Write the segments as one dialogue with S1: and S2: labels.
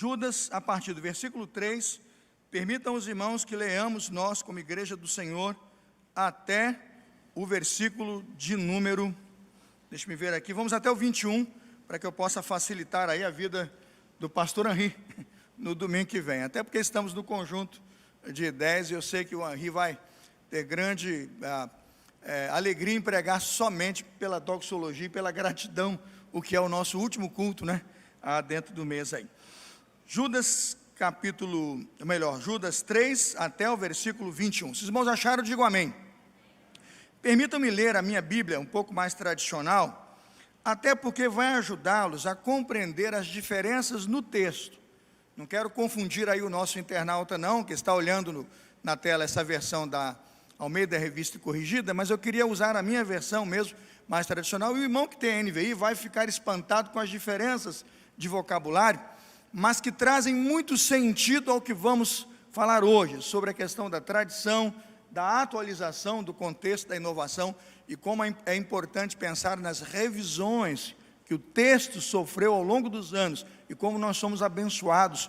S1: Judas, a partir do versículo 3, permitam os irmãos que leamos nós, como igreja do Senhor, até o versículo de número, deixa-me ver aqui, vamos até o 21, para que eu possa facilitar aí a vida do pastor Henri, no domingo que vem, até porque estamos no conjunto de ideias, e eu sei que o Henri vai ter grande alegria em pregar somente pela doxologia e pela gratidão, o que é o nosso último culto, né, dentro do mês aí. Judas 3 até o versículo 21. Se os irmãos acharam, digam amém. Permitam-me ler a minha Bíblia, um pouco mais tradicional, até porque vai ajudá-los a compreender as diferenças no texto. Não quero confundir aí o nosso internauta não, que está olhando na tela essa versão da Almeida Revista e Corrigida, mas eu queria usar a minha versão mesmo, mais tradicional, e o irmão que tem NVI vai ficar espantado com as diferenças de vocabulário, mas que trazem muito sentido ao que vamos falar hoje, sobre a questão da tradição, da atualização do contexto da inovação, e como é importante pensar nas revisões que o texto sofreu ao longo dos anos, e como nós somos abençoados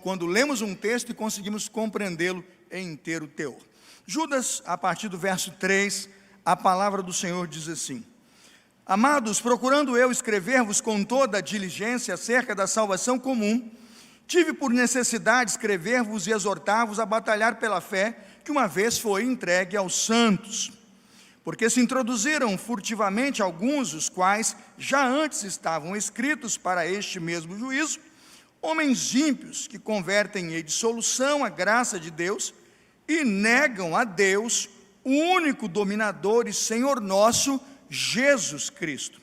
S1: quando lemos um texto e conseguimos compreendê-lo em inteiro teor. Judas, a partir do verso 3, a palavra do Senhor diz assim: Amados, procurando eu escrever-vos com toda a diligência acerca da salvação comum, tive por necessidade escrever-vos e exortar-vos a batalhar pela fé que uma vez foi entregue aos santos. Porque se introduziram furtivamente alguns, os quais já antes estavam escritos para este mesmo juízo, homens ímpios que convertem em dissolução a graça de Deus e negam a Deus, o único dominador e Senhor nosso, Jesus Cristo.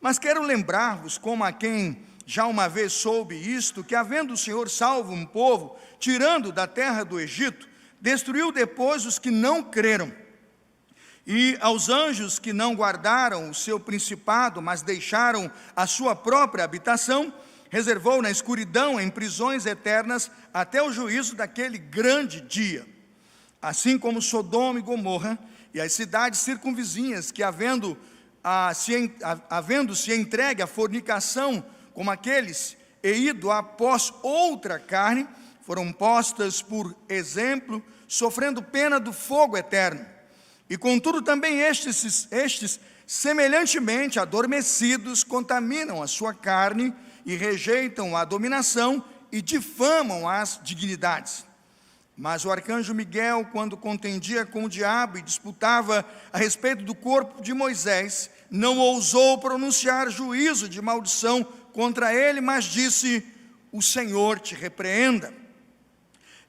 S1: Mas quero lembrar-vos, como a quem já uma vez soube isto, que havendo o Senhor salvo um povo, tirando da terra do Egito, destruiu depois os que não creram. E aos anjos que não guardaram o seu principado, mas deixaram a sua própria habitação, reservou na escuridão em prisões eternas até o juízo daquele grande dia. Assim como Sodoma e Gomorra e as cidades circunvizinhas, que havendo-se entregue à fornicação, como aqueles, e ido após outra carne, foram postas por exemplo, sofrendo pena do fogo eterno. E contudo também estes semelhantemente adormecidos, contaminam a sua carne, e rejeitam a dominação, e difamam as dignidades. Mas o arcanjo Miguel, quando contendia com o diabo e disputava a respeito do corpo de Moisés, não ousou pronunciar juízo de maldição contra ele, mas disse: o Senhor te repreenda.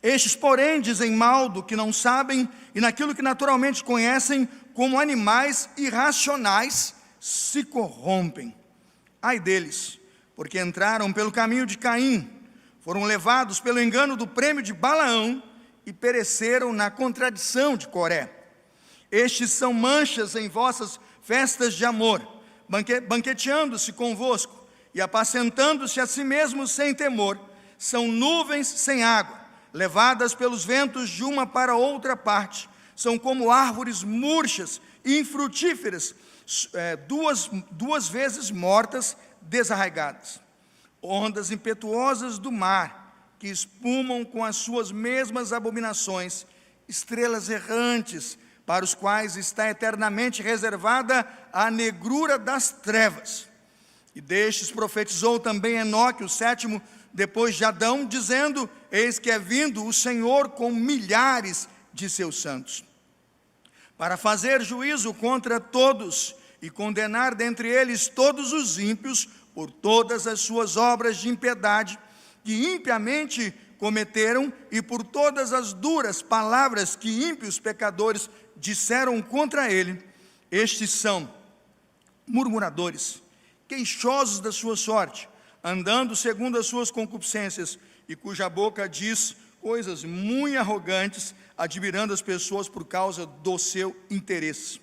S1: Estes, porém, dizem mal do que não sabem, e naquilo que naturalmente conhecem, como animais irracionais, se corrompem. Ai deles, porque entraram pelo caminho de Caim, foram levados pelo engano do prêmio de Balaão, e pereceram na contradição de Coré. Estes são manchas em vossas festas de amor, banqueteando-se convosco, e apacentando-se a si mesmos sem temor. São nuvens sem água, levadas pelos ventos de uma para outra parte. São como árvores murchas e infrutíferas, duas vezes mortas, desarraigadas. Ondas impetuosas do mar, que espumam com as suas mesmas abominações, estrelas errantes, para os quais está eternamente reservada a negrura das trevas. E destes profetizou também Enoque, o sétimo, depois de Adão, dizendo: eis que é vindo o Senhor com milhares de seus santos, para fazer juízo contra todos, e condenar dentre eles todos os ímpios, por todas as suas obras de impiedade, que impiamente cometeram, e por todas as duras palavras que ímpios pecadores disseram contra ele. Estes são murmuradores, queixosos da sua sorte, andando segundo as suas concupiscências, e cuja boca diz coisas muito arrogantes, admirando as pessoas por causa do seu interesse.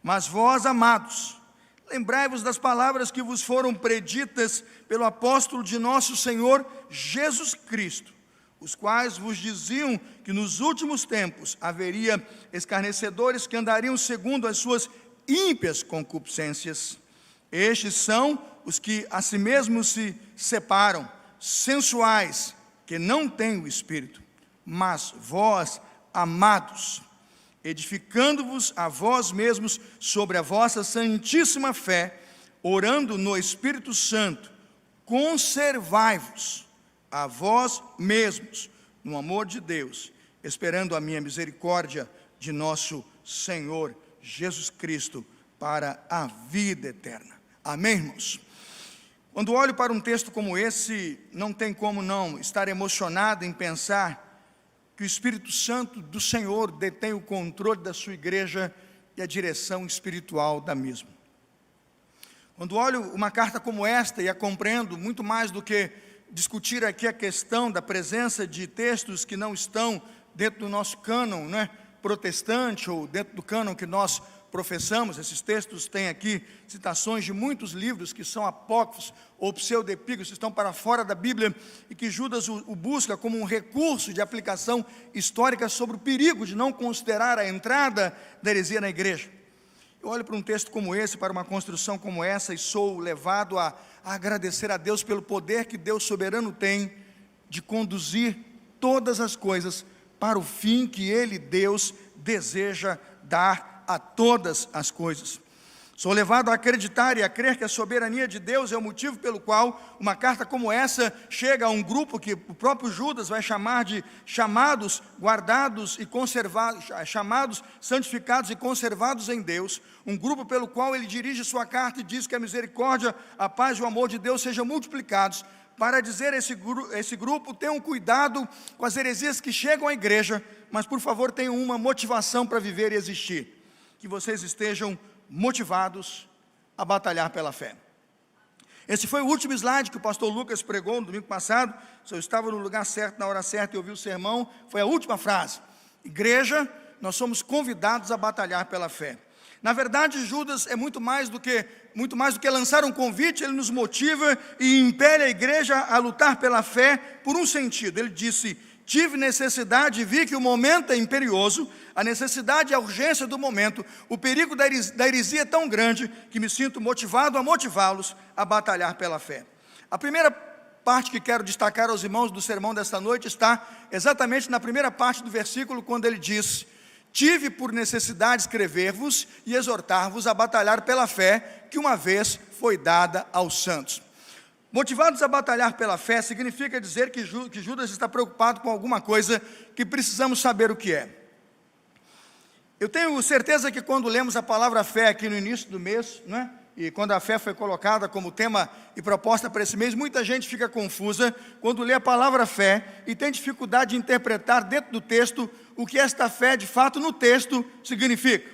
S1: Mas vós, amados, lembrai-vos das palavras que vos foram preditas pelo apóstolo de nosso Senhor Jesus Cristo, os quais vos diziam que nos últimos tempos haveria escarnecedores que andariam segundo as suas ímpias concupiscências. Estes são os que a si mesmos se separam, sensuais, que não têm o Espírito, mas vós, amados, edificando-vos a vós mesmos sobre a vossa santíssima fé, orando no Espírito Santo, conservai-vos a vós mesmos no amor de Deus, esperando a minha misericórdia de nosso Senhor Jesus Cristo para a vida eterna. Amém, irmãos? Quando olho para um texto como esse, não tem como não estar emocionado em pensar que o Espírito Santo do Senhor detém o controle da sua igreja e a direção espiritual da mesma. Quando olho uma carta como esta e a compreendo muito mais do que discutir aqui a questão da presença de textos que não estão dentro do nosso cânon, né, protestante, ou dentro do cânon que nós professamos. Esses textos têm aqui citações de muitos livros que são apócrifos ou pseudepígrafos, estão para fora da Bíblia, e que Judas o busca como um recurso de aplicação histórica sobre o perigo de não considerar a entrada da heresia na igreja. Eu olho para um texto como esse, para uma construção como essa, e sou levado a agradecer a Deus pelo poder que Deus soberano tem de conduzir todas as coisas para o fim que Ele, Deus, deseja dar a todas as coisas. Sou levado a acreditar e a crer que a soberania de Deus é o motivo pelo qual uma carta como essa chega a um grupo que o próprio Judas vai chamar de chamados, guardados e conservados, chamados, santificados e conservados em Deus, um grupo pelo qual ele dirige sua carta e diz que a misericórdia, a paz e o amor de Deus sejam multiplicados, para dizer a esse grupo: tenham cuidado com as heresias que chegam à igreja, mas por favor tenham uma motivação para viver e existir, que vocês estejam motivados a batalhar pela fé. Esse foi o último slide que o pastor Lucas pregou no domingo passado. Se eu estava no lugar certo, na hora certa, e ouvi o sermão, foi a última frase: igreja, nós somos convidados a batalhar pela fé. Na verdade, Judas é muito mais do que lançar um convite. Ele nos motiva e impele a igreja a lutar pela fé por um sentido. Ele disse: tive necessidade e vi que o momento é imperioso, a necessidade e a urgência do momento, o perigo da heresia é tão grande, que me sinto motivado a motivá-los a batalhar pela fé. A primeira parte que quero destacar aos irmãos do sermão desta noite está exatamente na primeira parte do versículo, quando ele diz: tive por necessidade escrever-vos e exortar-vos a batalhar pela fé que uma vez foi dada aos santos. Motivados a batalhar pela fé significa dizer que Judas está preocupado com alguma coisa que precisamos saber o que é. Eu tenho certeza que quando lemos a palavra fé aqui no início do mês, né, e quando a fé foi colocada como tema e proposta para esse mês, muita gente fica confusa quando lê a palavra fé e tem dificuldade de interpretar dentro do texto o que esta fé de fato no texto significa.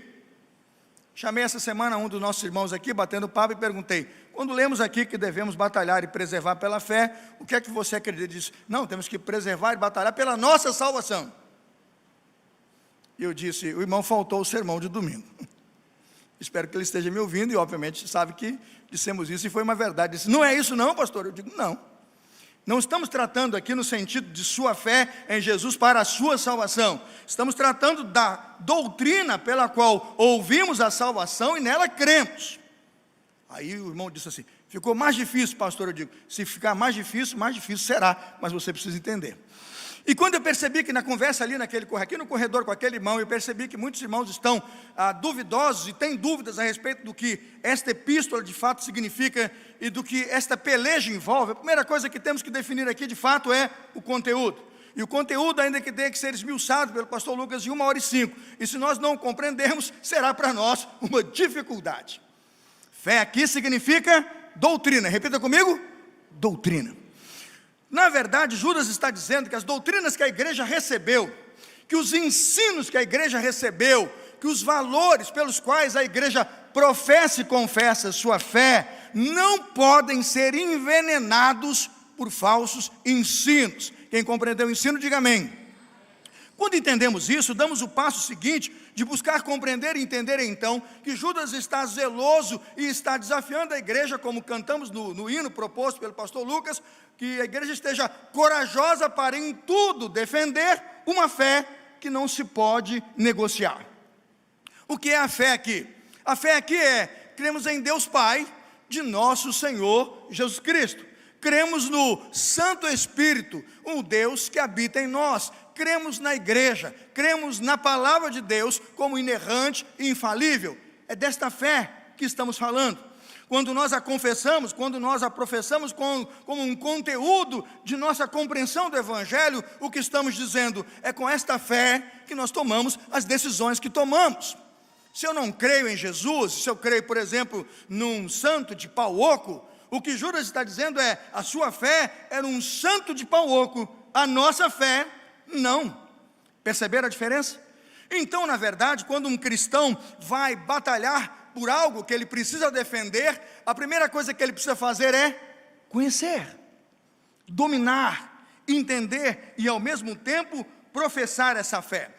S1: Chamei essa semana um dos nossos irmãos aqui, batendo papo, e perguntei: quando lemos aqui que devemos batalhar e preservar pela fé, o que é que você acredita? Ele disse: não, temos que preservar e batalhar pela nossa salvação. E eu disse: o irmão faltou o sermão de domingo. Espero que ele esteja me ouvindo, e obviamente sabe que dissemos isso e foi uma verdade. Ele disse: não é isso não, pastor? Eu digo: não. Não estamos tratando aqui no sentido de sua fé em Jesus para a sua salvação. Estamos tratando da doutrina pela qual ouvimos a salvação e nela cremos. Aí o irmão disse assim: ficou mais difícil, pastor. Eu digo: se ficar mais difícil será, mas você precisa entender. E quando eu percebi que na conversa ali, aqui no corredor com aquele irmão, eu percebi que muitos irmãos estão duvidosos e têm dúvidas a respeito do que esta epístola de fato significa e do que esta peleja envolve. A primeira coisa que temos que definir aqui de fato é o conteúdo. E o conteúdo, ainda que tenha que ser esmiuçado pelo pastor Lucas em 1h05, e se nós não compreendermos, será para nós uma dificuldade. Fé aqui significa doutrina. Repita comigo: doutrina. Na verdade, Judas está dizendo que as doutrinas que a igreja recebeu, que os ensinos que a igreja recebeu, que os valores pelos quais a igreja professa e confessa sua fé, não podem ser envenenados por falsos ensinos. Quem compreendeu o ensino, diga amém. Quando entendemos isso, damos o passo seguinte de buscar compreender e entender então que Judas está zeloso e está desafiando a igreja, como cantamos no hino proposto pelo pastor Lucas, que a igreja esteja corajosa para em tudo defender uma fé que não se pode negociar. O que é a fé aqui? A fé aqui é: cremos em Deus Pai de nosso Senhor Jesus Cristo. cremos no Santo Espírito, um Deus que habita em nós, cremos na igreja, cremos na palavra de Deus como inerrante e infalível. É desta fé que estamos falando. Quando nós a confessamos, quando nós a professamos como um conteúdo de nossa compreensão do Evangelho, o que estamos dizendo é com esta fé que nós tomamos as decisões que tomamos. Se eu não creio em Jesus, se eu creio, por exemplo, num santo de pau oco, o que Judas está dizendo é, a sua fé era um santo de pau oco, a nossa fé, não. Perceberam a diferença? Então, na verdade, quando um cristão vai batalhar por algo que ele precisa defender, a primeira coisa que ele precisa fazer é conhecer, dominar, entender e ao mesmo tempo professar essa fé.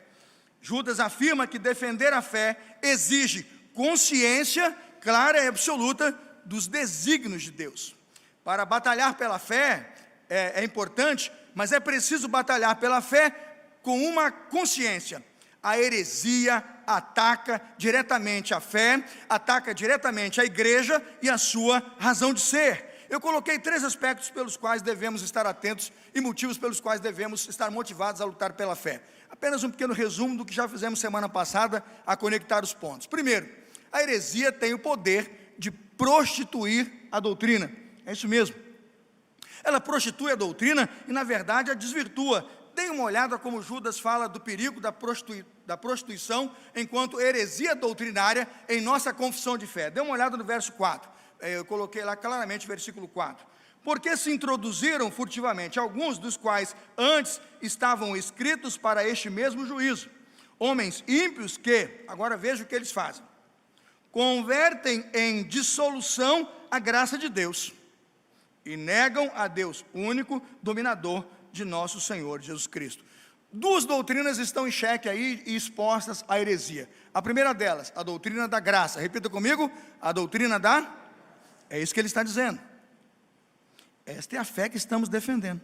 S1: Judas afirma que defender a fé exige consciência clara e absoluta dos desígnios de Deus. Para batalhar pela fé é importante, mas é preciso batalhar pela fé com uma consciência. A heresia ataca diretamente a fé, ataca diretamente a igreja e a sua razão de ser. Eu coloquei 3 aspectos pelos quais devemos estar atentos e motivos pelos quais devemos estar motivados a lutar pela fé. Apenas um pequeno resumo do que já fizemos semana passada, a conectar os pontos. Primeiro, a heresia tem o poder de prostituir a doutrina. É isso mesmo. Ela prostitui a doutrina e, na verdade, a desvirtua. Dê uma olhada como Judas fala do perigo da prostituição enquanto heresia doutrinária em nossa confissão de fé. Dê uma olhada no verso 4. Eu coloquei lá claramente o versículo 4. Porque se introduziram furtivamente alguns dos quais antes estavam escritos para este mesmo juízo. Homens ímpios que, agora veja o que eles fazem, convertem em dissolução a graça de Deus e negam a Deus único, dominador de nosso Senhor Jesus Cristo. 2 doutrinas estão em xeque aí e expostas à heresia. A primeira delas, a doutrina da graça. Repita comigo, a doutrina da... É isso que ele está dizendo. Esta é a fé que estamos defendendo.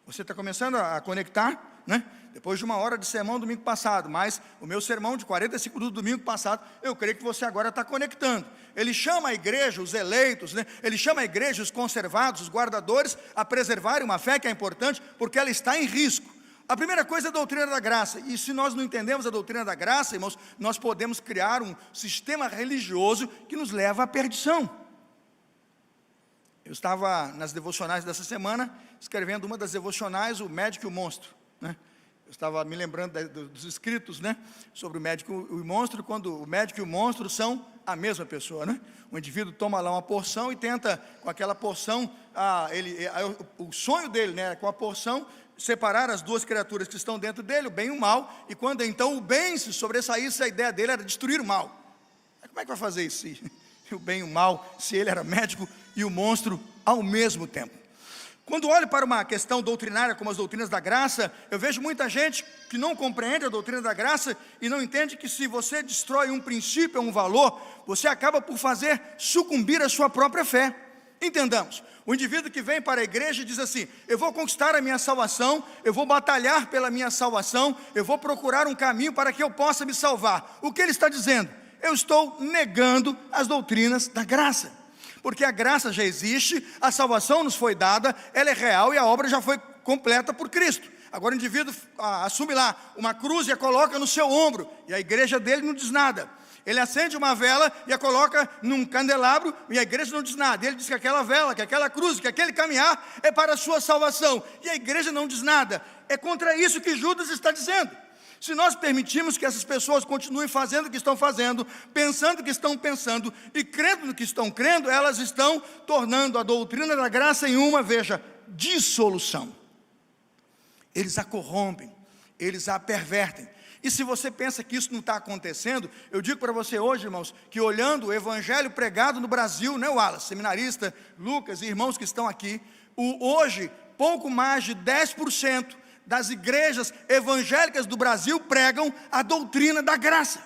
S1: Você está começando a conectar, né? Depois de 1 hora de sermão domingo passado, mas o meu sermão de 45 do domingo passado, eu creio que você agora está conectando. Ele chama a igreja, os eleitos, né? Ele chama a igreja, os conservados, os guardadores, a preservarem uma fé que é importante, porque ela está em risco. A primeira coisa é a doutrina da graça, e se nós não entendemos a doutrina da graça, irmãos, nós podemos criar um sistema religioso que nos leva à perdição. Eu estava nas devocionais dessa semana, escrevendo uma das devocionais, o médico e o monstro, né? Eu estava me lembrando dos escritos, né, sobre o médico e o monstro, quando o médico e o monstro são a mesma pessoa, né? O indivíduo toma lá uma porção e tenta, com aquela porção, o sonho dele, né, com a porção, separar as 2 criaturas que estão dentro dele, o bem e o mal, e quando então o bem se sobressaísse, a ideia dele era destruir o mal. Como é que vai fazer isso? O bem e o mal, se ele era médico e o monstro ao mesmo tempo. Quando olho para uma questão doutrinária como as doutrinas da graça, eu vejo muita gente que não compreende a doutrina da graça e não entende que se você destrói um princípio, um valor, você acaba por fazer sucumbir a sua própria fé. Entendamos, o indivíduo que vem para a igreja e diz assim, eu vou conquistar a minha salvação, eu vou batalhar pela minha salvação, eu vou procurar um caminho para que eu possa me salvar. O que ele está dizendo? Eu estou negando as doutrinas da graça. Porque a graça já existe, a salvação nos foi dada, ela é real e a obra já foi completa por Cristo. Agora o indivíduo assume lá uma cruz e a coloca no seu ombro, e a igreja dele não diz nada. Ele acende uma vela e a coloca num candelabro, e a igreja não diz nada. Ele diz que aquela vela, que aquela cruz, que aquele caminhar é para a sua salvação, e a igreja não diz nada. É contra isso que Judas está dizendo. Se nós permitirmos que essas pessoas continuem fazendo o que estão fazendo, pensando o que estão pensando e crendo no que estão crendo, elas estão tornando a doutrina da graça em uma, veja, dissolução. Eles a corrompem, eles a pervertem. E se você pensa que isso não está acontecendo, eu digo para você hoje, irmãos, que olhando o evangelho pregado no Brasil, né, Wallace, seminarista, Lucas e irmãos que estão aqui, hoje, pouco mais de 10% das igrejas evangélicas do Brasil pregam a doutrina da graça.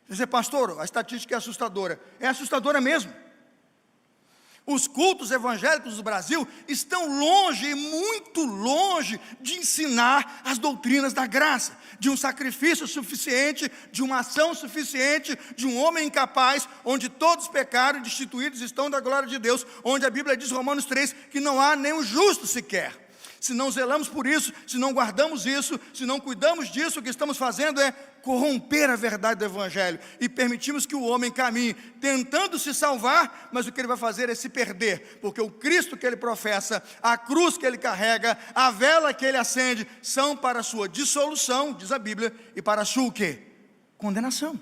S1: Você diz, pastor, a estatística é assustadora mesmo. Os cultos evangélicos do Brasil estão longe, muito longe longe de ensinar as doutrinas da graça, de um sacrifício suficiente, de uma ação suficiente, de um homem incapaz, onde todos pecaram e destituídos estão da glória de Deus, onde a Bíblia diz, Romanos 3, que não há nenhum justo sequer. Se não zelamos por isso, se não guardamos isso, se não cuidamos disso, o que estamos fazendo é corromper a verdade do Evangelho e permitimos que o homem caminhe tentando se salvar, mas o que ele vai fazer é se perder, porque o Cristo que ele professa, a cruz que ele carrega, a vela que ele acende, são para a sua dissolução, diz a Bíblia, e para a sua o quê? Condenação.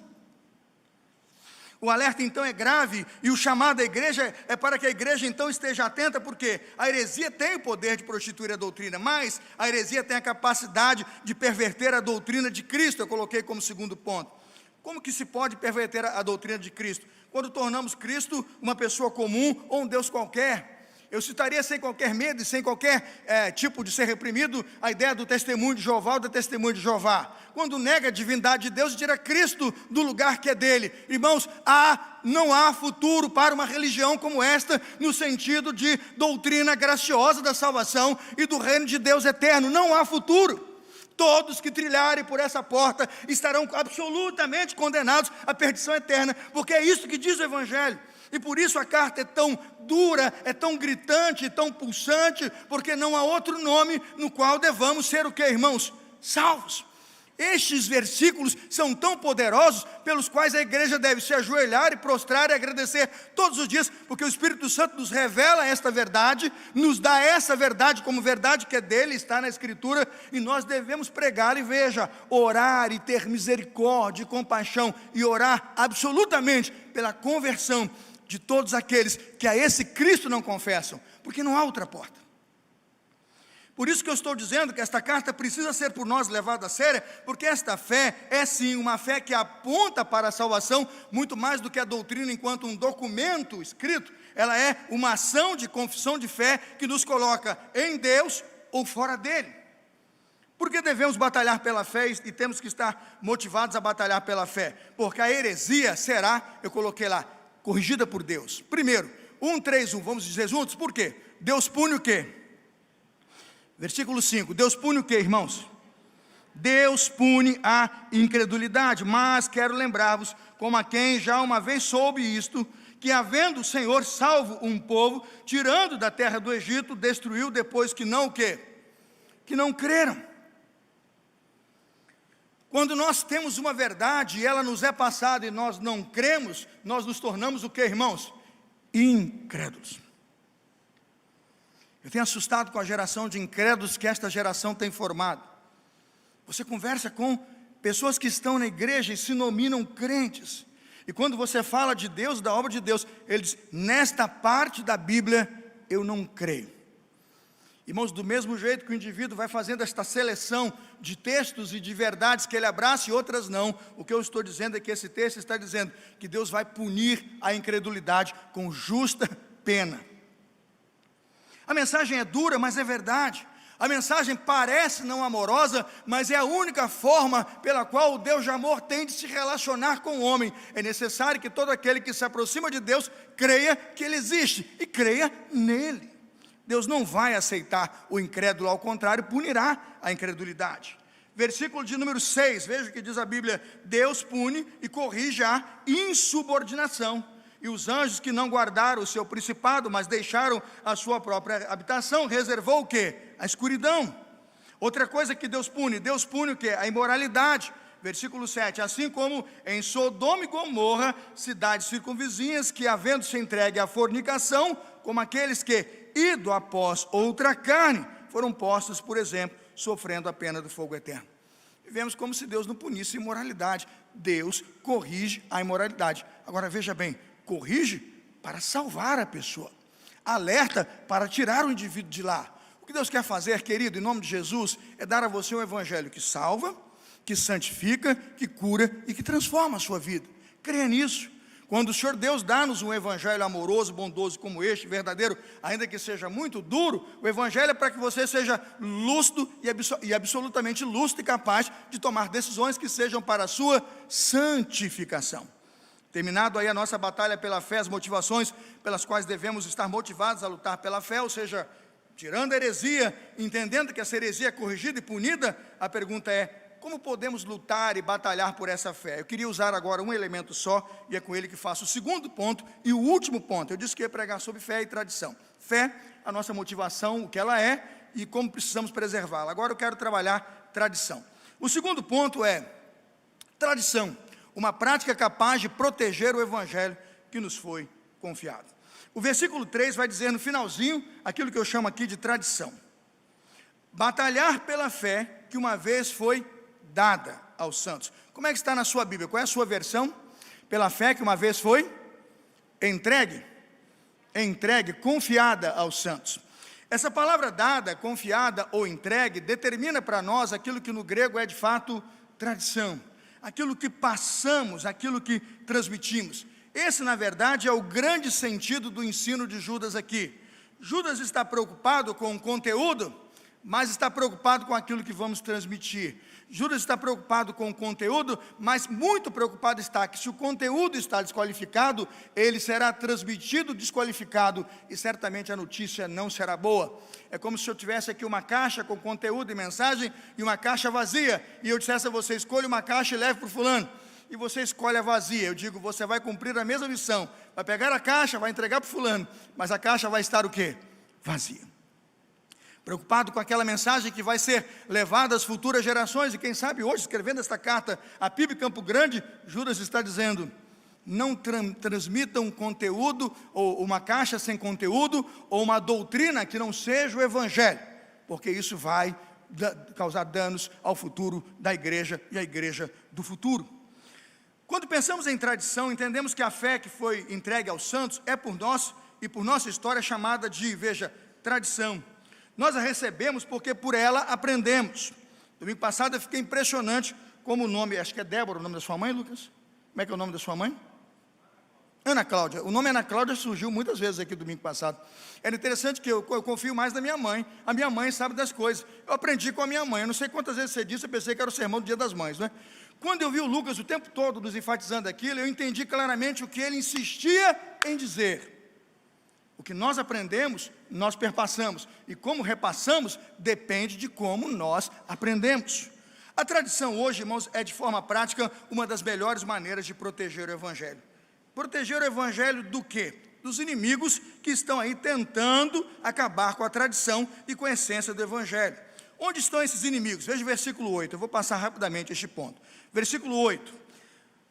S1: O alerta então é grave, e o chamado da igreja é para que a igreja então esteja atenta, porque a heresia tem o poder de prostituir a doutrina, mas a heresia tem a capacidade de perverter a doutrina de Cristo. Eu coloquei como segundo ponto. Como que se pode perverter a doutrina de Cristo? Quando tornamos Cristo uma pessoa comum ou um Deus qualquer. Eu citaria sem qualquer medo e sem qualquer tipo de ser reprimido a ideia do testemunho de Jeová ou do testemunho de Jeová. Quando nega a divindade de Deus e tira Cristo do lugar que é dele. Irmãos, não há futuro para uma religião como esta, no sentido de doutrina graciosa da salvação e do reino de Deus eterno. Não há futuro. Todos que trilharem por essa porta estarão absolutamente condenados à perdição eterna, porque é isso que diz o Evangelho. E por isso a carta é tão dura, é tão gritante, tão pulsante, porque não há outro nome no qual devamos ser o que, irmãos? Salvos. Estes versículos são tão poderosos, pelos quais a igreja deve se ajoelhar e prostrar e agradecer todos os dias, porque o Espírito Santo nos revela esta verdade, nos dá essa verdade como verdade que é dele, está na Escritura, e nós devemos pregar. E veja, orar e ter misericórdia e compaixão, e orar absolutamente pela conversão de todos aqueles que a esse Cristo não confessam, porque não há outra porta. Por isso que eu estou dizendo que esta carta precisa ser por nós levada a sério, porque esta fé é sim uma fé que aponta para a salvação, muito mais do que a doutrina enquanto um documento escrito. Ela é uma ação de confissão de fé que nos coloca em Deus ou fora dele. Por que devemos batalhar pela fé e temos que estar motivados a batalhar pela fé? Porque a heresia será, eu coloquei lá, corrigida por Deus. Primeiro, 1:3:1, vamos dizer juntos, por quê? Deus pune o quê? Versículo 5, Deus pune o quê, irmãos? Deus pune a incredulidade, mas quero lembrar-vos, como a quem já uma vez soube isto, que havendo o Senhor salvo um povo, tirando da terra do Egito, destruiu depois que não o quê? Que não creram. Quando nós temos uma verdade e ela nos é passada e nós não cremos, nós nos tornamos o que, irmãos? Incrédulos. Eu tenho assustado com a geração de incrédulos que esta geração tem formado. Você conversa com pessoas que estão na igreja e se nominam crentes. E quando você fala de Deus, da obra de Deus, ele diz, nesta parte da Bíblia eu não creio. Irmãos, do mesmo jeito que o indivíduo vai fazendo esta seleção de textos e de verdades que ele abraça e outras não, o que eu estou dizendo é que esse texto está dizendo que Deus vai punir a incredulidade com justa pena. A mensagem é dura, mas é verdade. A mensagem parece não amorosa, mas é a única forma pela qual o Deus de amor tem de se relacionar com o homem. É necessário que todo aquele que se aproxima de Deus creia que Ele existe e creia nele. Deus não vai aceitar o incrédulo, ao contrário, punirá a incredulidade. Versículo de número 6, veja o que diz a Bíblia: Deus pune e corrige a insubordinação. E os anjos que não guardaram o seu principado, mas deixaram a sua própria habitação, reservou o quê? A escuridão. Outra coisa que Deus pune o quê? A imoralidade. Versículo 7, assim como em Sodoma e Gomorra, cidades circunvizinhas, que havendo se entregue à fornicação, como aqueles que, ido após outra carne, foram postos, por exemplo, sofrendo a pena do fogo eterno. Vivemos como se Deus não punisse a imoralidade. Deus corrige a imoralidade. Agora veja bem, corrige para salvar a pessoa, alerta para tirar o indivíduo de lá. O que Deus quer fazer, querido, em nome de Jesus, é dar a você um evangelho que salva, que santifica, que cura e que transforma a sua vida. Creia nisso. Quando o Senhor Deus dá-nos um evangelho amoroso, bondoso como este, verdadeiro, ainda que seja muito duro, o evangelho é para que você seja lúcido e absolutamente lúcido e capaz de tomar decisões que sejam para a sua santificação. Terminado aí a nossa batalha pela fé, as motivações pelas quais devemos estar motivados a lutar pela fé, ou seja, tirando a heresia, entendendo que essa heresia é corrigida e punida, a pergunta é: como podemos lutar e batalhar por essa fé? Eu queria usar agora um elemento só, e é com ele que faço o segundo ponto e o último ponto. Eu disse que ia pregar sobre fé e tradição. Fé, a nossa motivação, o que ela é e como precisamos preservá-la. Agora eu quero trabalhar tradição. O segundo ponto é tradição, uma prática capaz de proteger o evangelho que nos foi confiado. O versículo 3 vai dizer no finalzinho aquilo que eu chamo aqui de tradição. Batalhar pela fé que uma vez foi dada aos santos. Como é que está na sua Bíblia? Qual é a sua versão? Pela fé que uma vez foi entregue, confiada aos santos. Essa palavra dada, confiada ou entregue, determina para nós aquilo que no grego é de fato tradição, aquilo que passamos, aquilo que transmitimos. Esse, na verdade, é o grande sentido do ensino de Judas aqui. Judas está preocupado com o conteúdo, mas está preocupado com aquilo que vamos transmitir. Judas está preocupado com o conteúdo, mas muito preocupado está que se o conteúdo está desqualificado, ele será transmitido desqualificado e certamente a notícia não será boa. É como se eu tivesse aqui uma caixa com conteúdo e mensagem e uma caixa vazia, e eu dissesse a você: escolha uma caixa e leve para o fulano. E você escolhe a vazia. Eu digo: você vai cumprir a mesma missão, vai pegar a caixa, vai entregar para o fulano, mas a caixa vai estar o quê? Vazia. Preocupado com aquela mensagem que vai ser levada às futuras gerações, e quem sabe hoje, escrevendo esta carta a PIB Campo Grande, Judas está dizendo: não transmitam conteúdo, ou uma caixa sem conteúdo, ou uma doutrina que não seja o evangelho, porque isso vai causar danos ao futuro da igreja e à igreja do futuro. Quando pensamos em tradição, entendemos que a fé que foi entregue aos santos é por nós e por nossa história chamada de, veja, tradição. Nós a recebemos porque por ela aprendemos. Domingo passado eu fiquei impressionante como o nome, acho que é Débora o nome da sua mãe, Lucas? Como é que é o nome da sua mãe? Ana Cláudia. O nome Ana Cláudia surgiu muitas vezes aqui domingo passado. Era interessante que eu confio mais na minha mãe. A minha mãe sabe das coisas. Eu aprendi com a minha mãe. Eu não sei quantas vezes você disse, eu pensei que era o sermão do Dia das Mães, né? Quando eu vi o Lucas o tempo todo nos enfatizando aquilo, eu entendi claramente o que ele insistia em dizer. O que nós aprendemos, nós perpassamos. E como repassamos, depende de como nós aprendemos. A tradição hoje, irmãos, é de forma prática uma das melhores maneiras de proteger o evangelho. Proteger o evangelho do quê? Dos inimigos que estão aí tentando acabar com a tradição e com a essência do evangelho. Onde estão esses inimigos? Veja o versículo 8, eu vou passar rapidamente este ponto. Versículo 8,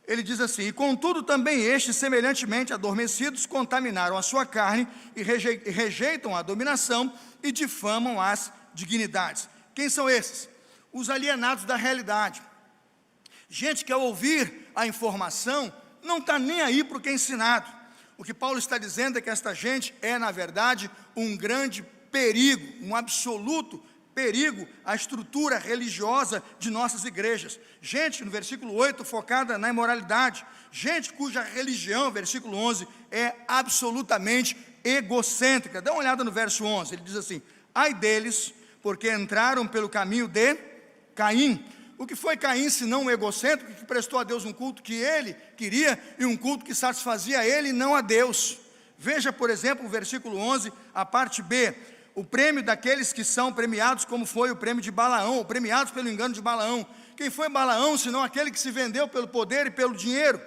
S1: ele diz assim: e contudo também estes, semelhantemente adormecidos, contaminaram a sua carne e rejeitam a dominação e difamam as dignidades. Quem são esses? Os alienados da realidade. Gente que ao ouvir a informação, não está nem aí para o que é ensinado. O que Paulo está dizendo é que esta gente é, na verdade, um grande perigo, um absoluto perigo à estrutura religiosa de nossas igrejas. Gente, no versículo 8, focada na imoralidade. Gente cuja religião, versículo 11, é absolutamente egocêntrica. Dá uma olhada no verso 11, ele diz assim: ai deles, porque entraram pelo caminho de Caim. O que foi Caim, senão um egocêntrico, que prestou a Deus um culto que ele queria, e um culto que satisfazia a ele e não a Deus. Veja, por exemplo, o versículo 11, a parte B, o prêmio daqueles que são premiados, como foi o prêmio de Balaão, ou premiados pelo engano de Balaão. Quem foi Balaão, senão aquele que se vendeu pelo poder e pelo dinheiro?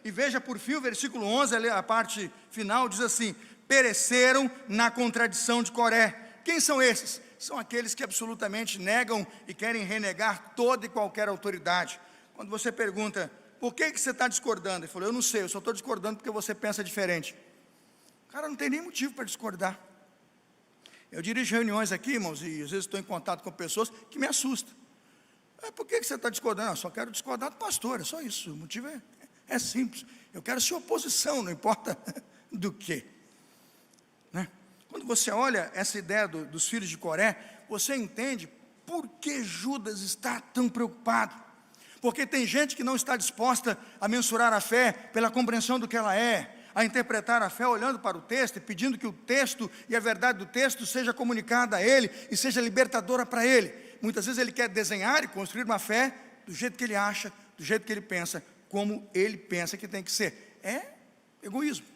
S1: E veja, por fim, o versículo 11, a parte final, diz assim: pereceram na contradição de Coré. Quem são esses? São aqueles que absolutamente negam e querem renegar toda e qualquer autoridade. Quando você pergunta: por que você está discordando? Ele falou: eu não sei, eu só estou discordando porque você pensa diferente. Cara, não tem nem motivo para discordar. Eu dirijo reuniões aqui, irmãos, e às vezes estou em contato com pessoas que me assustam. Por que você está discordando? Eu só quero discordar do pastor, é só isso. O motivo é simples. Eu quero ser oposição, não importa do quê. Né? Quando você olha essa ideia dos filhos de Coré, você entende por que Judas está tão preocupado. Porque tem gente que não está disposta a mensurar a fé pela compreensão do que ela é, a interpretar a fé olhando para o texto e pedindo que o texto e a verdade do texto seja comunicada a ele e seja libertadora para ele. Muitas vezes ele quer desenhar e construir uma fé do jeito que ele acha, do jeito que ele pensa, como ele pensa que tem que ser. É egoísmo.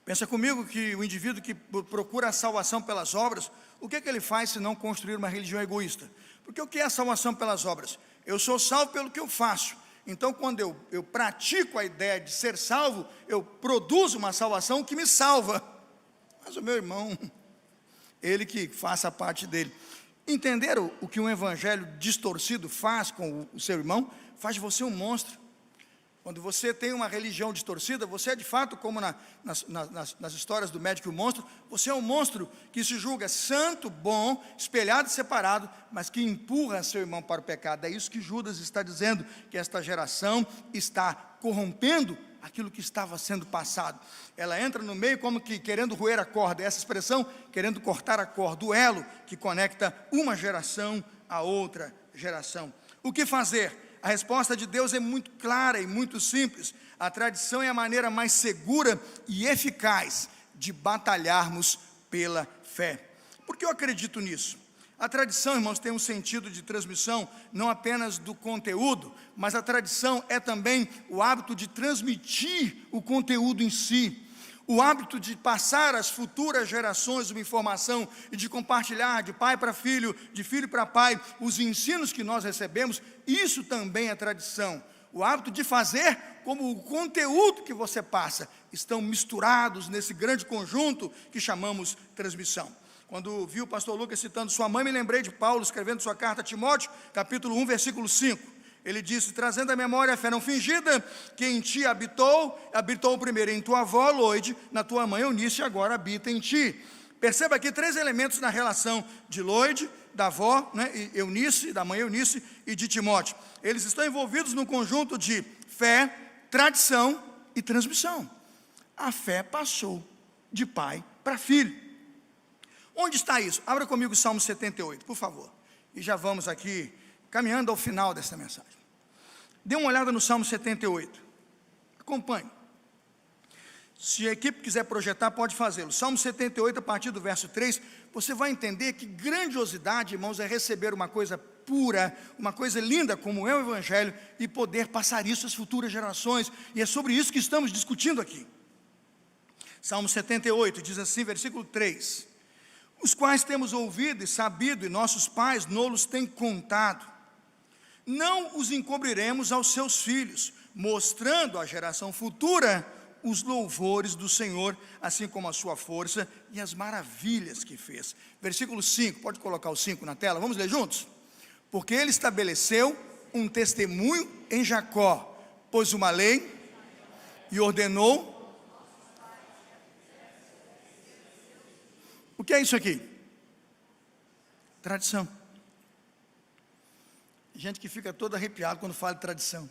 S1: Pensa comigo que o indivíduo que procura a salvação pelas obras, o que é que ele faz se não construir uma religião egoísta? Porque o que é a salvação pelas obras? Eu sou salvo pelo que eu faço. Então, quando eu pratico a ideia de ser salvo, eu produzo uma salvação que me salva. Mas o meu irmão, ele que faça a parte dele. Entenderam o que um evangelho distorcido faz com o seu irmão? Faz de você um monstro. Quando você tem uma religião distorcida, você é de fato, como nas histórias do médico e o monstro, você é um monstro que se julga santo, bom, espelhado e separado, mas que empurra seu irmão para o pecado. É isso que Judas está dizendo, que esta geração está corrompendo aquilo que estava sendo passado. Ela entra no meio como que querendo roer a corda, essa expressão, querendo cortar a corda, o elo que conecta uma geração a outra geração. O que fazer? A resposta de Deus é muito clara e muito simples. A tradição é a maneira mais segura e eficaz de batalharmos pela fé. Por que eu acredito nisso? A tradição, irmãos, tem um sentido de transmissão, não apenas do conteúdo, mas a tradição é também o hábito de transmitir o conteúdo em si. O hábito de passar às futuras gerações uma informação e de compartilhar de pai para filho, de filho para pai, os ensinos que nós recebemos, isso também é tradição. O hábito de fazer como o conteúdo que você passa estão misturados nesse grande conjunto que chamamos transmissão. Quando vi o pastor Lucas citando sua mãe, me lembrei de Paulo escrevendo sua carta a Timóteo, capítulo 1, versículo 5. Ele disse, trazendo à memória a fé não fingida, que em ti habitou primeiro em tua avó Loide, na tua mãe Eunice, e agora habita em ti. Perceba aqui 3 elementos na relação de Loide, da avó, Eunice, da mãe Eunice e de Timóteo. Eles estão envolvidos no conjunto de fé, tradição e transmissão. A fé passou de pai para filho. Onde está isso? Abra comigo o Salmo 78, por favor. E já vamos aqui caminhando ao final desta mensagem. Dê uma olhada no Salmo 78. Acompanhe. Se a equipe quiser projetar, pode fazê-lo. Salmo 78, a partir do verso 3, você vai entender que grandiosidade, irmãos, é receber uma coisa pura, uma coisa linda como é o Evangelho e poder passar isso às futuras gerações. E é sobre isso que estamos discutindo aqui. Salmo 78 diz assim, versículo 3: os quais temos ouvido e sabido, e nossos pais nos têm contado. Não os encobriremos aos seus filhos, mostrando à geração futura os louvores do Senhor, assim como a sua força e as maravilhas que fez. Versículo 5, pode colocar o 5 na tela, vamos ler juntos? Porque ele estabeleceu um testemunho em Jacó, pôs uma lei e ordenou. O que é isso aqui? Tradição. Gente que fica todo arrepiado quando fala de tradição.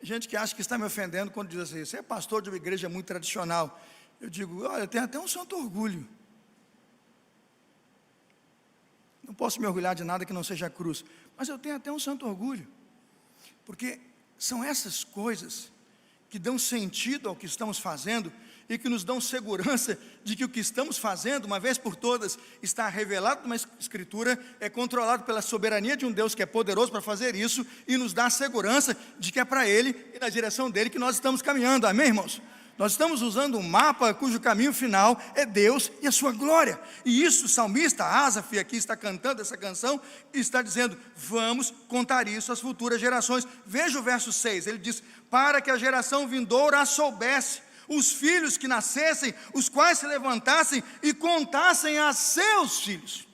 S1: Gente que acha que está me ofendendo quando diz assim, você é pastor de uma igreja muito tradicional. Eu digo, olha, eu tenho até um santo orgulho. Não posso me orgulhar de nada que não seja a cruz, mas eu tenho até um santo orgulho. Porque são essas coisas que dão sentido ao que estamos fazendo e que nos dão segurança de que o que estamos fazendo, uma vez por todas, está revelado numa Escritura, é controlado pela soberania de um Deus que é poderoso para fazer isso e nos dá a segurança de que é para Ele e na direção dEle que nós estamos caminhando, amém, irmãos? Nós estamos usando um mapa cujo caminho final é Deus e a sua glória. E isso o salmista Asaf aqui está cantando essa canção e está dizendo, vamos contar isso às futuras gerações. Veja o verso 6, ele diz, para que a geração vindoura a soubesse, os filhos que nascessem, os quais se levantassem e contassem a seus filhos.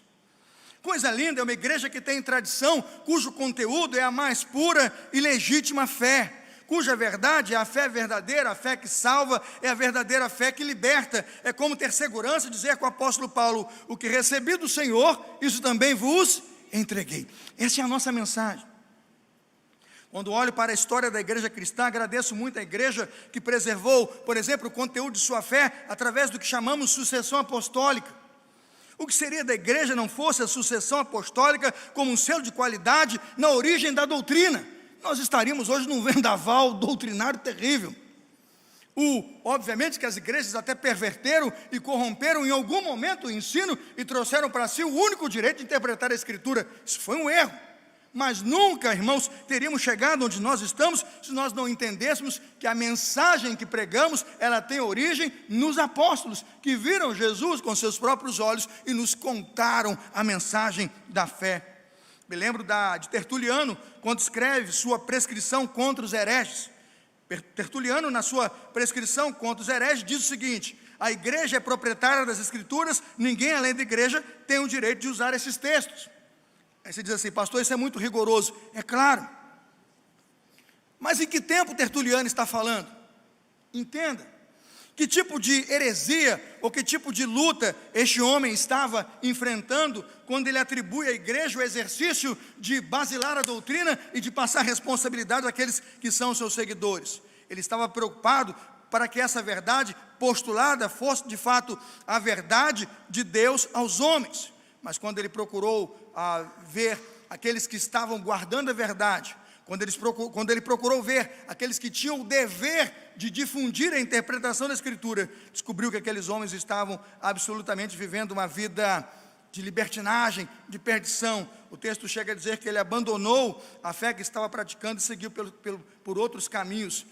S1: Coisa linda, é uma igreja que tem tradição, cujo conteúdo é a mais pura e legítima fé, cuja verdade é a fé verdadeira, a fé que salva, é a verdadeira fé que liberta. É como ter segurança, dizer com o apóstolo Paulo, o que recebi do Senhor, isso também vos entreguei. Essa é a nossa mensagem. Quando olho para a história da igreja cristã, agradeço muito a igreja que preservou, por exemplo, o conteúdo de sua fé, através do que chamamos sucessão apostólica. O que seria da igreja não fosse a sucessão apostólica como um selo de qualidade na origem da doutrina? Nós estaríamos hoje num vendaval doutrinário terrível. Obviamente que as igrejas até perverteram e corromperam em algum momento o ensino e trouxeram para si o único direito de interpretar a Escritura. Isso foi um erro. mas nunca, irmãos, teríamos chegado onde nós estamos se nós não entendêssemos que a mensagem que pregamos, ela tem origem nos apóstolos, que viram Jesus com seus próprios olhos e nos contaram a mensagem da fé. Me lembro de Tertuliano, quando escreve sua prescrição contra os hereges. Tertuliano, na sua prescrição contra os hereges, diz o seguinte: a igreja é proprietária das escrituras, ninguém além da igreja tem o direito de usar esses textos. Aí você diz assim: pastor, isso é muito rigoroso. É claro, mas em que tempo Tertuliano está falando? Entenda, que tipo de heresia, ou que tipo de luta este homem estava enfrentando, quando ele atribui à igreja o exercício de basilar a doutrina e de passar responsabilidade àqueles que são seus seguidores. Ele estava preocupado para que essa verdade postulada fosse de fato a verdade de Deus aos homens. Mas quando ele procurou ver aqueles que estavam guardando a verdade, quando ele procurou ver aqueles que tinham o dever de difundir a interpretação da Escritura, descobriu que aqueles homens estavam absolutamente vivendo uma vida de libertinagem, de perdição. O texto chega a dizer que ele abandonou a fé que estava praticando e seguiu por outros caminhos,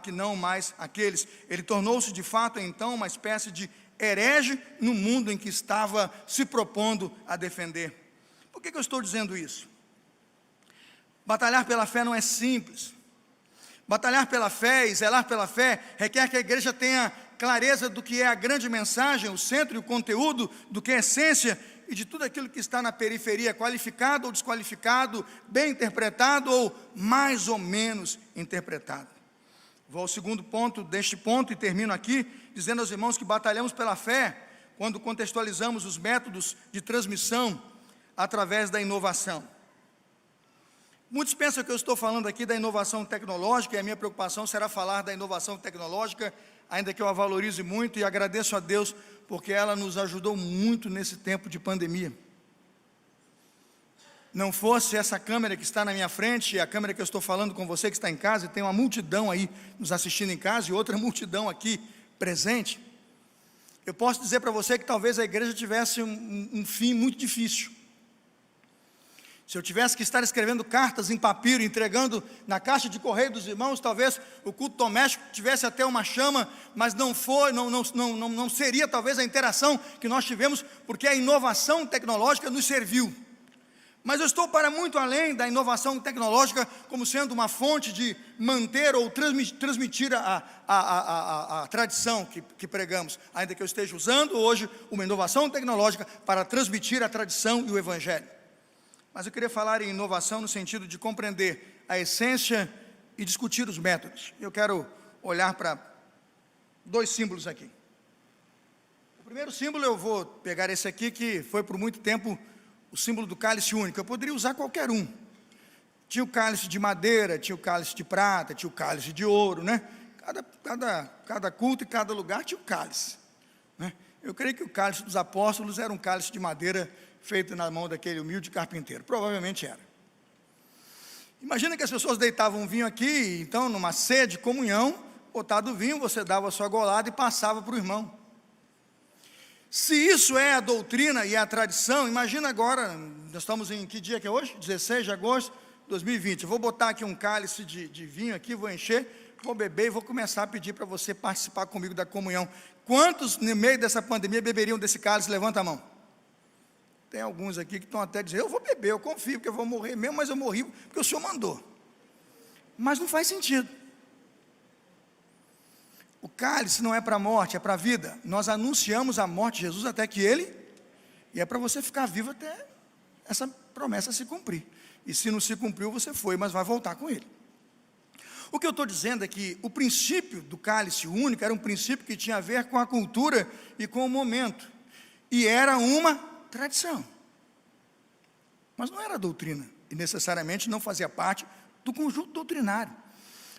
S1: que não mais aqueles. Ele tornou-se de fato então uma espécie de herege no mundo em que estava se propondo a defender. Por que eu estou dizendo isso? Batalhar pela fé não é simples. Batalhar pela fé e zelar pela fé requer que a igreja tenha clareza do que é a grande mensagem, o centro e o conteúdo, do que é a essência, e de tudo aquilo que está na periferia, qualificado ou desqualificado, bem interpretado ou mais ou menos interpretado. Vou ao segundo ponto deste ponto e termino aqui, dizendo aos irmãos que batalhamos pela fé quando contextualizamos os métodos de transmissão através da inovação. Muitos pensam que eu estou falando aqui da inovação tecnológica, e a minha preocupação será falar da inovação tecnológica, ainda que eu a valorize muito e agradeço a Deus, porque ela nos ajudou muito nesse tempo de pandemia. Não fosse essa câmera que está na minha frente, a câmera que eu estou falando com você que está em casa, e tem uma multidão aí nos assistindo em casa, e outra multidão aqui presente, eu posso dizer para você que talvez a igreja tivesse um fim muito difícil. Se eu tivesse que estar escrevendo cartas em papiro, entregando na caixa de correio dos irmãos, talvez o culto doméstico tivesse até uma chama, mas não seria talvez a interação que nós tivemos, porque a inovação tecnológica nos serviu. Mas eu estou para muito além da inovação tecnológica como sendo uma fonte de manter ou transmitir a tradição que pregamos, ainda que eu esteja usando hoje uma inovação tecnológica para transmitir a tradição e o evangelho. Mas eu queria falar em inovação no sentido de compreender a essência e discutir os métodos. Eu quero olhar para dois símbolos aqui. O primeiro símbolo, eu vou pegar esse aqui, que foi por muito tempo o símbolo do cálice único. Eu poderia usar qualquer um. Tinha o cálice de madeira, tinha o cálice de prata, tinha o cálice de ouro, né? Cada culto e cada lugar tinha o cálice, né? Eu creio que o cálice dos apóstolos era um cálice de madeira feito na mão daquele humilde carpinteiro. Provavelmente era. Imagina que as pessoas deitavam vinho aqui, então numa ceia de comunhão, botado o vinho, você dava a sua golada e passava para o irmão. Se isso é a doutrina e a tradição, imagina agora, nós estamos em que dia que é hoje? 16 de agosto de 2020. Eu vou botar aqui um cálice de vinho aqui, vou encher, vou beber e vou começar a pedir para você participar comigo da comunhão. Quantos no meio dessa pandemia beberiam desse cálice? Levanta a mão. Tem alguns aqui que estão até dizendo: eu vou beber, eu confio, porque eu vou morrer mesmo, mas eu morri porque o Senhor mandou. Mas não faz sentido. O cálice não é para a morte, é para a vida. Nós anunciamos a morte de Jesus até que Ele, e é para você ficar vivo até essa promessa se cumprir. E se não se cumpriu, você foi, mas vai voltar com Ele. O que eu estou dizendo é que o princípio do cálice único era um princípio que tinha a ver com a cultura e com o momento. E era uma tradição. Mas não era doutrina. E necessariamente não fazia parte do conjunto doutrinário.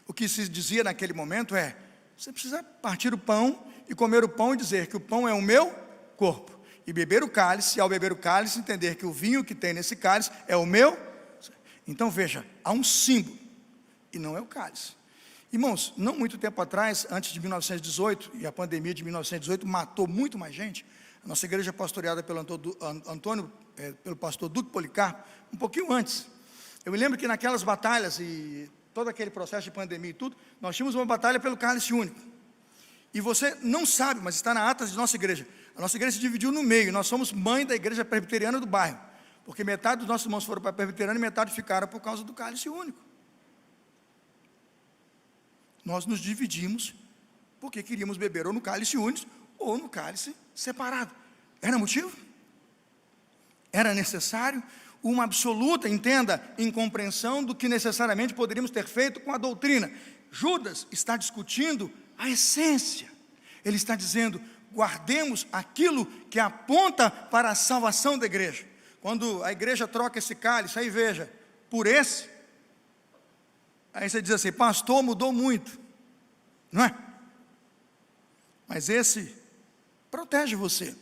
S1: O que se dizia naquele momento é: você precisa partir o pão e comer o pão e dizer que o pão é o meu corpo. E beber o cálice, e ao beber o cálice, entender que o vinho que tem nesse cálice é o meu. Então veja, há um símbolo, e não é o cálice. Irmãos, não muito tempo atrás, antes de 1918, e a pandemia de 1918 matou muito mais gente, a nossa igreja pastoreada pelo pastor Duque Policarpo, um pouquinho antes, Eu me lembro que naquelas batalhas e todo aquele processo de pandemia e tudo, nós tínhamos uma batalha pelo cálice único. E você não sabe, mas está na ata de nossa igreja. A nossa igreja se dividiu no meio, nós somos mãe da igreja presbiteriana do bairro, porque metade dos nossos irmãos foram para a presbiteriana e metade ficaram por causa do cálice único. Nós nos dividimos porque queríamos beber ou no cálice único ou no cálice separado. Era motivo? Era necessário? Uma absoluta, entenda, incompreensão do que necessariamente poderíamos ter feito com a doutrina. Judas está discutindo a essência. Ele está dizendo, guardemos aquilo que aponta para a salvação da igreja. Quando a igreja troca esse cálice, aí veja, por esse, aí você diz assim, pastor, mudou muito, não é? Mas esse protege você,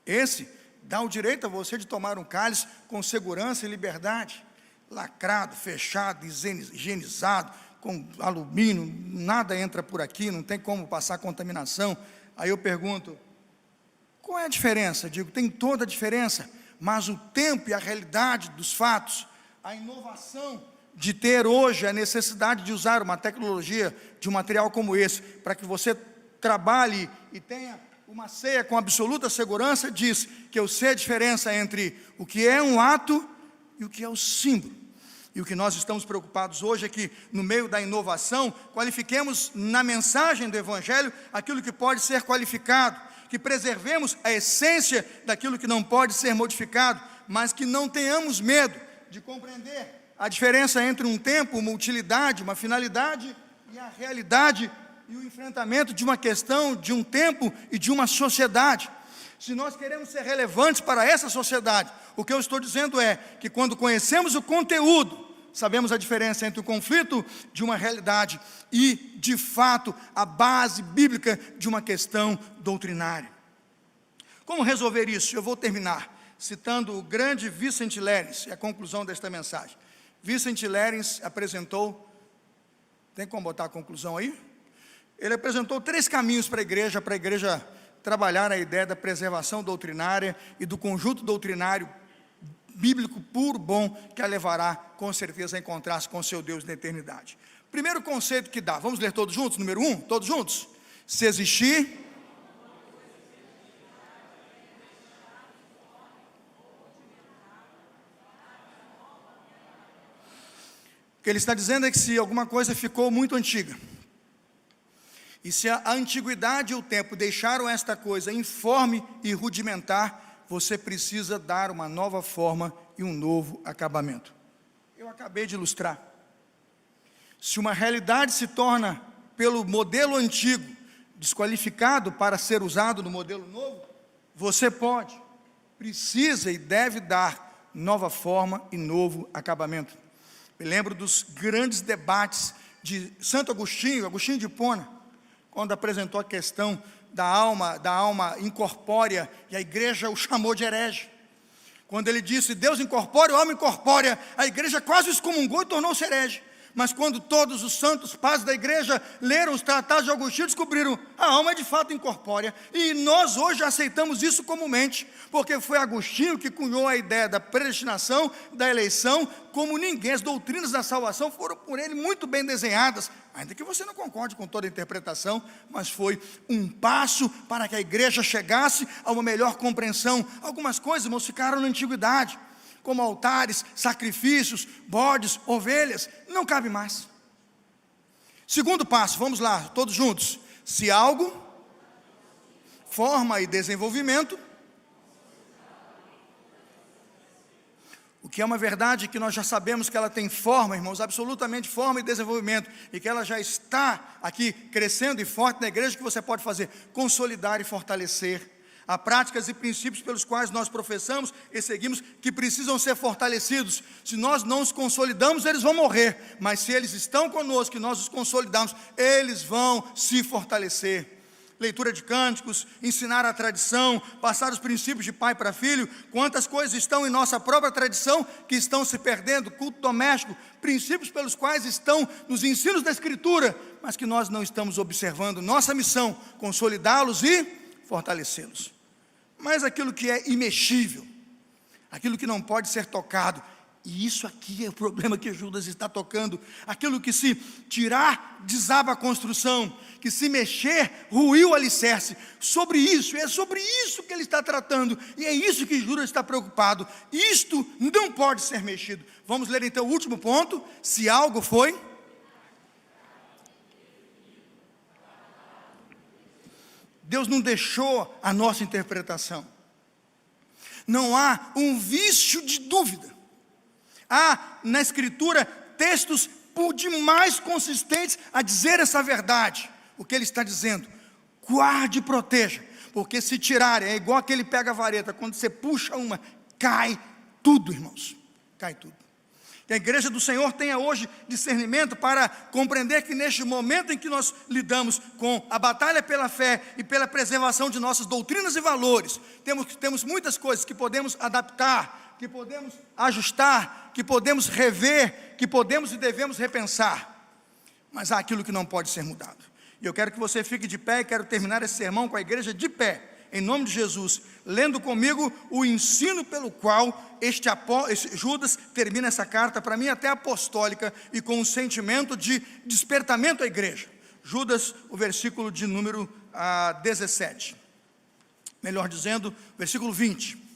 S1: esse dá o direito a você de tomar um cálice com segurança e liberdade, lacrado, fechado, higienizado, com alumínio, nada entra por aqui, não tem como passar contaminação. Aí eu pergunto, qual é a diferença? Digo, tem toda a diferença, mas o tempo e a realidade dos fatos, a inovação de ter hoje a necessidade de usar uma tecnologia de um material como esse, para que você trabalhe e tenha uma ceia com absoluta segurança, diz que eu sei a diferença entre o que é um ato e o que é o símbolo. E o que nós estamos preocupados hoje é que, no meio da inovação, qualifiquemos na mensagem do Evangelho aquilo que pode ser qualificado, que preservemos a essência daquilo que não pode ser modificado, mas que não tenhamos medo de compreender a diferença entre um tempo, uma utilidade, uma finalidade e a realidade e o enfrentamento de uma questão, de um tempo e de uma sociedade. Se nós queremos ser relevantes para essa sociedade, o que eu estou dizendo é que quando conhecemos o conteúdo, sabemos a diferença entre o conflito de uma realidade e, de fato, a base bíblica de uma questão doutrinária. Como resolver isso? Eu vou terminar citando o grande Vincent Lerens, é a conclusão desta mensagem. Vincent Lerens apresentou, tem como botar a conclusão aí? Ele apresentou 3 caminhos para a igreja trabalhar a ideia da preservação doutrinária e do conjunto doutrinário bíblico puro, bom, que a levará com certeza a encontrar-se com seu Deus na eternidade. Primeiro conceito que dá, vamos ler todos juntos? Número 1, todos juntos? Se existir... O que ele está dizendo é que se alguma coisa ficou muito antiga, e se a antiguidade e o tempo deixaram esta coisa informe e rudimentar, você precisa dar uma nova forma e um novo acabamento. Eu acabei de ilustrar. Se uma realidade se torna, pelo modelo antigo, desqualificado para ser usado no modelo novo, você pode, precisa e deve dar nova forma e novo acabamento. Me lembro dos grandes debates de Santo Agostinho, Agostinho de Hipona, quando apresentou a questão da alma incorpórea, e a igreja o chamou de herege. Quando ele disse, Deus incorpórea, alma incorpórea, a igreja quase excomungou e tornou-se herege. Mas quando todos os santos padres da igreja leram os tratados de Agostinho, descobriram, a alma é de fato incorpórea, e nós hoje aceitamos isso comumente, porque foi Agostinho que cunhou a ideia da predestinação, da eleição, como ninguém. As doutrinas da salvação foram por ele muito bem desenhadas, ainda que você não concorde com toda a interpretação, mas foi um passo para que a igreja chegasse a uma melhor compreensão. Algumas coisas, irmãos, ficaram na antiguidade, como altares, sacrifícios, bodes, ovelhas, não cabe mais. Segundo passo, vamos lá, todos juntos. Se algo, forma e desenvolvimento, o que é uma verdade que nós já sabemos que ela tem forma, irmãos, absolutamente forma e desenvolvimento, e que ela já está aqui crescendo e forte na igreja, que você pode fazer, consolidar e fortalecer. Há práticas e princípios pelos quais nós professamos e seguimos que precisam ser fortalecidos. Se nós não os consolidamos, eles vão morrer. Mas se eles estão conosco e nós os consolidamos, eles vão se fortalecer. Leitura de cânticos, ensinar a tradição, passar os princípios de pai para filho. Quantas coisas estão em nossa própria tradição que estão se perdendo, culto doméstico, princípios pelos quais estão nos ensinos da Escritura, mas que nós não estamos observando. Nossa missão, consolidá-los e fortalecê-los. Mas aquilo que é imexível, aquilo que não pode ser tocado, E isso aqui é o problema que Judas está tocando. Aquilo que se tirar, desaba a construção, que se mexer, ruiu o alicerce. Sobre isso, é sobre isso que ele está tratando, e é isso que Judas está preocupado. Isto não pode ser mexido. Vamos ler então o último ponto. Se algo foi... Deus não deixou a nossa interpretação. Não há um vício de dúvida. Há na Escritura textos por demais consistentes a dizer essa verdade. O que ele está dizendo? Guarde e proteja, porque se tirarem, é igual aquele pega-vareta, quando você puxa uma, cai tudo, irmãos, cai tudo. Que a igreja do Senhor tenha hoje discernimento para compreender que neste momento em que nós lidamos com a batalha pela fé e pela preservação de nossas doutrinas e valores, temos muitas coisas que podemos adaptar, que podemos ajustar, que podemos rever, que podemos e devemos repensar, mas há aquilo que não pode ser mudado. E eu quero que você fique de pé, e quero terminar esse sermão com a igreja de pé, em nome de Jesus, lendo comigo o ensino pelo qual este Judas termina essa carta, para mim até apostólica, e com um sentimento de despertamento à igreja. Judas, o versículo de número 17, melhor dizendo, versículo 20.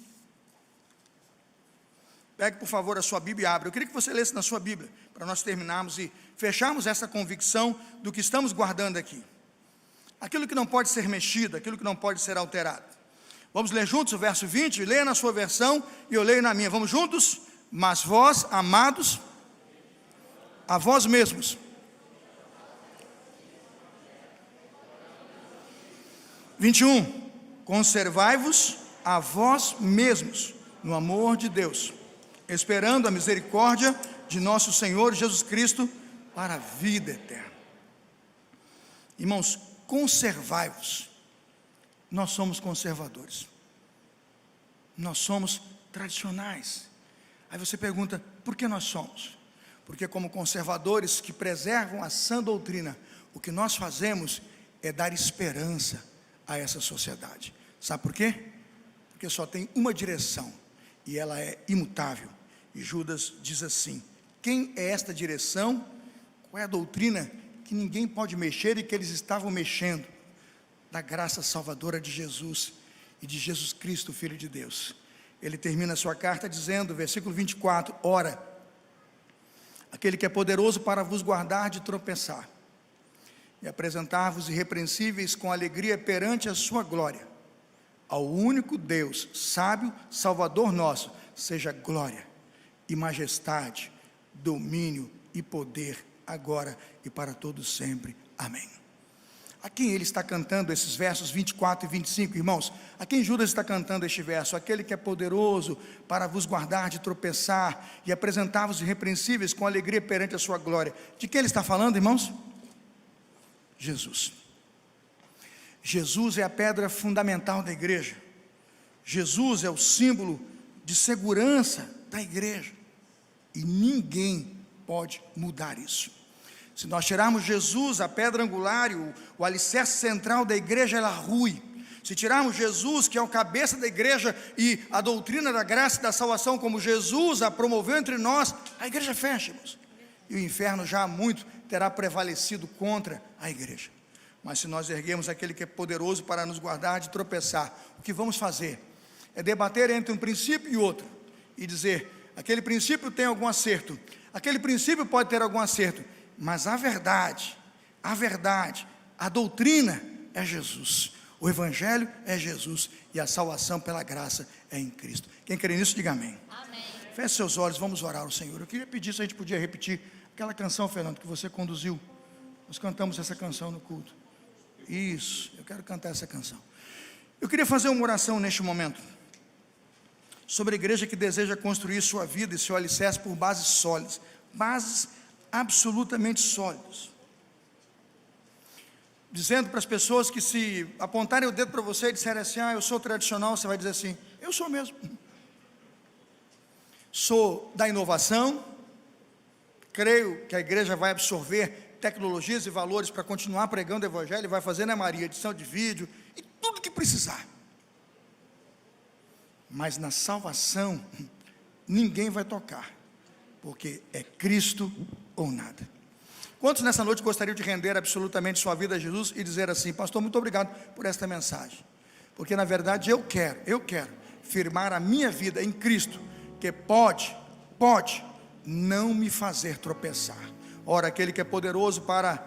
S1: Pegue por favor a sua Bíblia e abra. Eu queria que você lesse na sua Bíblia, para nós terminarmos e fecharmos essa convicção do que estamos guardando aqui. Aquilo que não pode ser mexido, aquilo que não pode ser alterado. Vamos ler juntos o verso 20, leia na sua versão e eu leio na minha. Vamos juntos? Mas vós, amados, a vós mesmos. 21. Conservai-vos a vós mesmos no amor de Deus, esperando a misericórdia de nosso Senhor Jesus Cristo para a vida eterna. Irmãos, conservai-vos. Nós somos conservadores, nós somos tradicionais. Aí você pergunta, por que nós somos? Porque como conservadores que preservam a sã doutrina, o que nós fazemos é dar esperança a essa sociedade. Sabe por quê? Porque só tem uma direção, e ela é imutável. E Judas diz assim, quem é esta direção? Qual é a doutrina que ninguém pode mexer e que eles estavam mexendo? Da graça salvadora de Jesus e de Jesus Cristo, Filho de Deus. Ele termina a sua carta dizendo, versículo 24, ora, aquele que é poderoso para vos guardar de tropeçar, e apresentar-vos irrepreensíveis com alegria perante a sua glória, ao único Deus, sábio, Salvador nosso, seja glória e majestade, domínio e poder, agora e para todos sempre. Amém. A quem ele está cantando esses versos 24 e 25, irmãos? A quem Judas está cantando este verso? Aquele que é poderoso para vos guardar de tropeçar e apresentar-vos irrepreensíveis com alegria perante a sua glória. De quem ele está falando, irmãos? Jesus. Jesus é a pedra fundamental da igreja. Jesus é o símbolo de segurança da igreja. E ninguém pode mudar isso. Se nós tirarmos Jesus, a pedra angular, o alicerce central da igreja, ela rui. Se tirarmos Jesus, que é o cabeça da igreja, e a doutrina da graça e da salvação, como Jesus a promoveu entre nós, a igreja fecha, irmãos. E o inferno já há muito terá prevalecido contra a igreja. Mas se nós erguermos aquele que é poderoso para nos guardar de tropeçar, o que vamos fazer? É debater entre um princípio e outro, e dizer, aquele princípio tem algum acerto, aquele princípio pode ter algum acerto, mas a verdade, a doutrina é Jesus, o Evangelho é Jesus, e a salvação pela graça é em Cristo. Quem crê nisso, diga amém.
S2: Amém.
S1: Feche seus olhos, vamos orar ao Senhor. Eu queria pedir se a gente podia repetir aquela canção, Fernando, que você conduziu. Nós cantamos essa canção no culto. Isso, eu quero cantar essa canção. Eu queria fazer uma oração neste momento sobre a igreja que deseja construir sua vida e seu alicerce por bases sólidas, bases absolutamente sólidas, dizendo para as pessoas que se apontarem o dedo para você e disserem assim, eu sou tradicional, você vai dizer assim, eu sou mesmo, sou da inovação, creio que a igreja vai absorver tecnologias e valores para continuar pregando o Evangelho, vai fazer, né Maria, edição de vídeo, e tudo que precisar, mas na salvação, ninguém vai tocar, porque é Cristo ou nada. Quantos nessa noite gostariam de render absolutamente sua vida a Jesus e dizer assim: pastor, muito obrigado por esta mensagem, porque na verdade eu quero firmar a minha vida em Cristo, que pode não me fazer tropeçar. Ora, aquele que é poderoso para,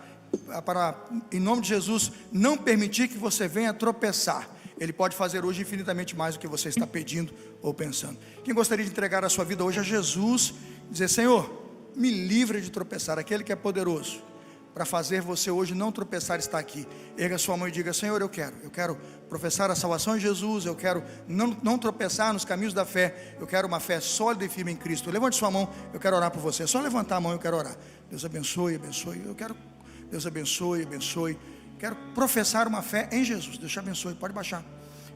S1: em nome de Jesus, não permitir que você venha tropeçar, Ele pode fazer hoje infinitamente mais do que você está pedindo ou pensando. Quem gostaria de entregar a sua vida hoje a Jesus, dizer: Senhor, me livre de tropeçar. Aquele que é poderoso para fazer você hoje não tropeçar está aqui. Erga sua mão e diga: Senhor, eu quero professar a salvação em Jesus, eu quero não tropeçar nos caminhos da fé, eu quero uma fé sólida e firme em Cristo. Levante sua mão, eu quero orar por você. É só levantar a mão, eu quero orar. Deus abençoe, Deus abençoe. Quero professar uma fé em Jesus. Deus te abençoe, pode baixar.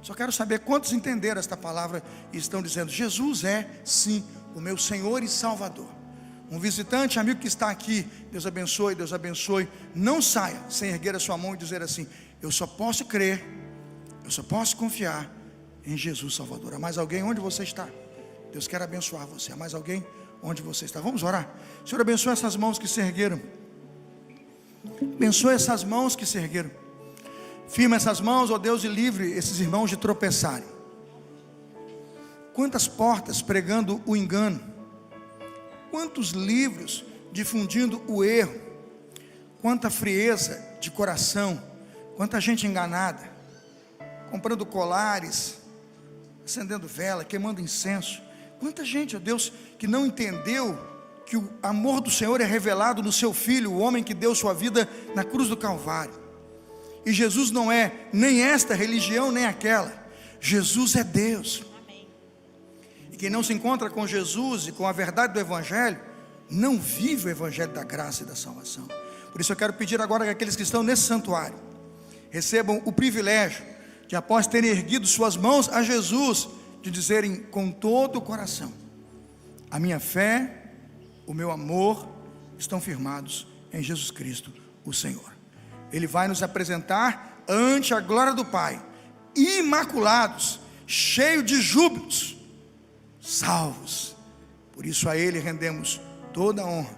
S1: Só quero saber quantos entenderam esta palavra e estão dizendo: Jesus é sim o meu Senhor e Salvador. Um visitante, amigo que está aqui, Deus abençoe. Não saia sem erguer a sua mão e dizer assim: eu só posso crer, eu só posso confiar em Jesus Salvador. Há mais alguém onde você está? Deus quer abençoar você. Há mais alguém onde você está? Vamos orar. Senhor, abençoe essas mãos que se ergueram. Abençoe essas mãos que se ergueram. Firma essas mãos, ó Deus, e livre esses irmãos de tropeçarem. Quantas portas pregando o engano, quantos livros difundindo o erro, quanta frieza de coração, quanta gente enganada, comprando colares, acendendo vela, queimando incenso. Quanta gente, ó Deus, que não entendeu que o amor do Senhor é revelado no seu Filho, o homem que deu sua vida na cruz do Calvário. E Jesus não é nem esta religião, nem aquela. Jesus é Deus. E quem não se encontra com Jesus e com a verdade do Evangelho, não vive o Evangelho da graça e da salvação. Por isso eu quero pedir agora que aqueles que estão nesse santuário recebam o privilégio de, após terem erguido suas mãos a Jesus, de dizerem com todo o coração: a minha fé, o meu amor estão firmados em Jesus Cristo, o Senhor. Ele vai nos apresentar ante a glória do Pai, imaculados, cheios de júbilos, salvos. Por isso a Ele rendemos toda a honra,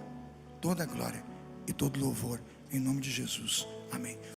S1: toda a glória e todo louvor, em nome de Jesus, amém.